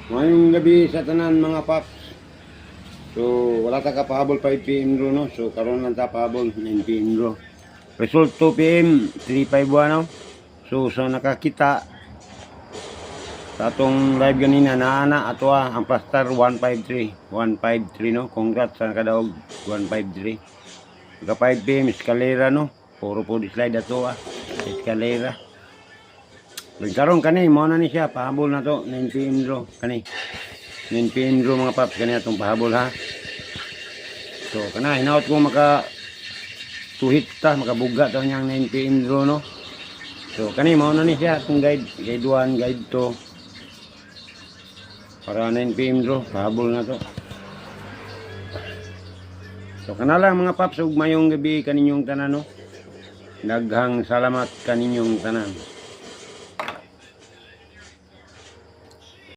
Ngayong gabi sa tanan mga paps. So wala ta kapahabol 5 PM ro no. So karon lang ta pahabol 9 PM ro. Result 2 PM 351 no. So nakakita sa atong live ganina na ato ang pastar 153 no. Congrats sa kadaog 153. Ka 5 PM eskalera no. Puro po di slide ato eskalera. Nagkaroon kani mo na ni siya pahabol na to 9 PM ro kani 9 PM ro mga paps kani atong pahabol ha. So kana hinaut ko maka tuhit ta makabuga ta niyang 9 PM ro no. So kani mo na ni siya atong guide 1 guide 2 para 9 PM ro pahabol na to. So kana lang mga paps ug mayong gabi kaninyong tanan no. Daghang salamat kaninyong tanan.